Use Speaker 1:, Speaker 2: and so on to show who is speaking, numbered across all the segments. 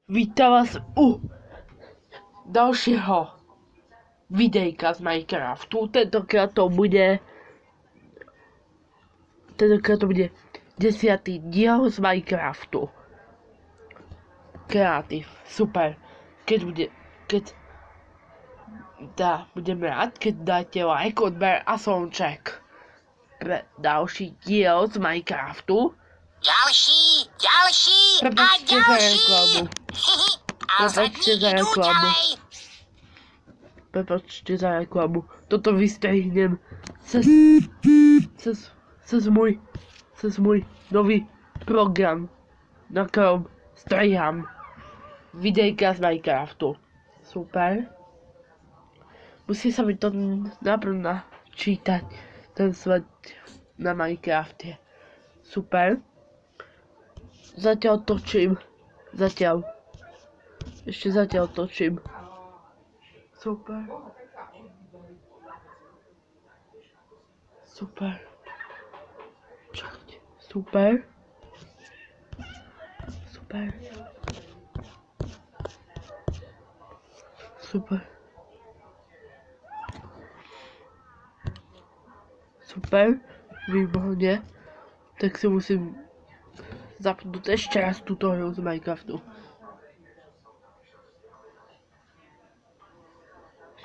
Speaker 1: Vítam vás u dalšího videjka z Minecraftu. Tentokrát to bude 10. díl z Minecraftu. Kreatív, super. Budem rád, keď dáte like, odber a slnček pre další díl z Minecraftu.
Speaker 2: Další a další.
Speaker 1: Prepačte za reklamu. Toto vystrihnem cez můj nový program, na kterém strihám videjka z Minecraftu. Super. Musí se mi to naprv načítať, ten svět na Minecrafte. Super. Zatiaľ točím. Ešte zatiaľ točím. Super. Čakajte. Super. Výborne. Tak si musím zapnúť ešte raz tutoriál z Minecraftu.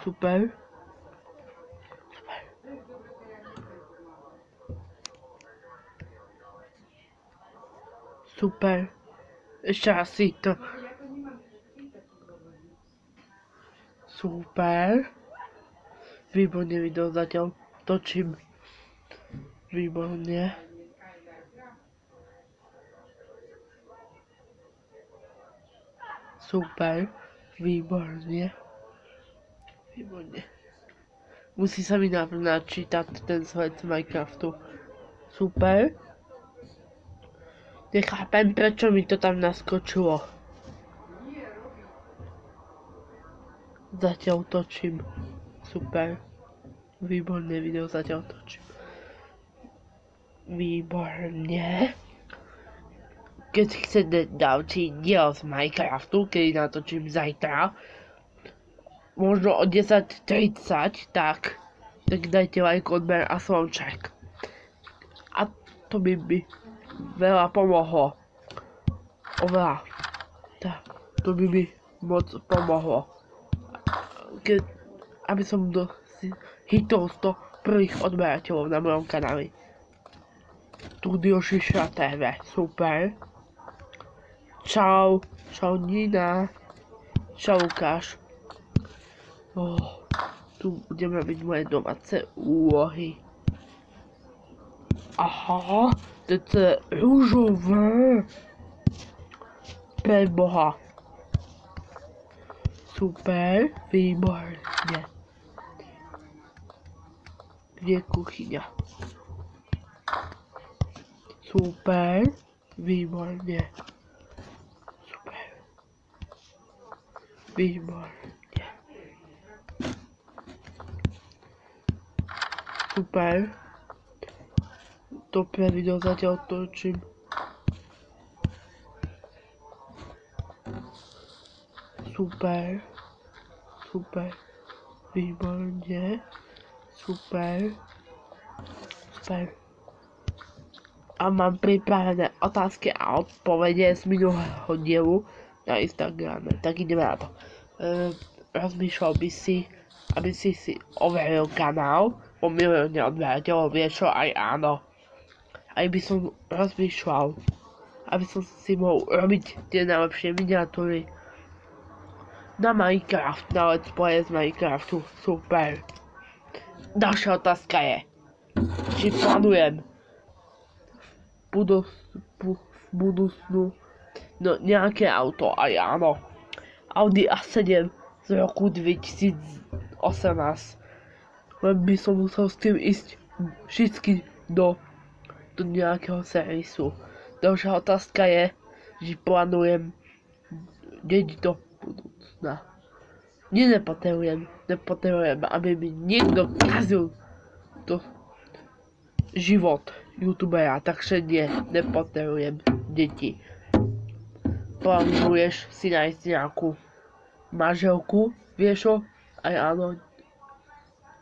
Speaker 1: Super. Ešte raz si to. Super. Výborne video zatiaľ točím. Výborne. Super. Výborne. Musí sa mi najprv načítať ten svet z Minecraftu. Super. Nechápem, prečo mi to tam naskočilo. Zatiaľ točím. Super. Výborné video zatiaľ točím. Výborne. Keď chcete ďalší diel z Minecraftu, keď natočím zajtra, možno o 10:30, tak dajte like, odber a slnček. A to by mi veľa pomohlo. To by mi moc pomohlo. Aby som hitol 100 prvých odberateľov na mojom kanáli. Studio Šiša TV, super. Čau Nina. Čau Lukáš. Tu budeme robiť moje domáce úlohy. Aha, to je rúžové. Preboha. Super, výborne. Kde je kuchyňa? Super, výborne. Super. Dobré video zatiaľ točím. Super. Výborne. Super. A mám pripravené otázky a odpovede z minulého dielu na Instagrame. Tak ideme na to. Rozmýšľal by si, aby si overil kanál po milióne odberateľov, vieš čo, aj áno. Aj by som rozmýšľal, aby som si mohol robiť tie najlepšie miniatúry na Minecraft, na let's play z Minecraftu. Super. Ďalšia otázka je, či plánujem v budúcnu nejaké auto, aj áno. Audi A7 z roku 2018. Len by som musel s tým ísť vždycky do nejakého servisu. Ďalšia otázka je, že plánujem dediť do budúcna. Nepotrebujem, aby mi niekto kazil to život youtubera, takže nepotrebujem deti. plánuješ si nájsť nejakú manželku, vieš čo? Aj áno.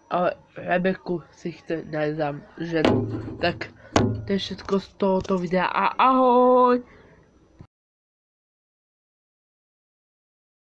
Speaker 1: Ale Rebeku si chce nájsť za ženu. Tak to je všetko z tohoto videa a ahoj!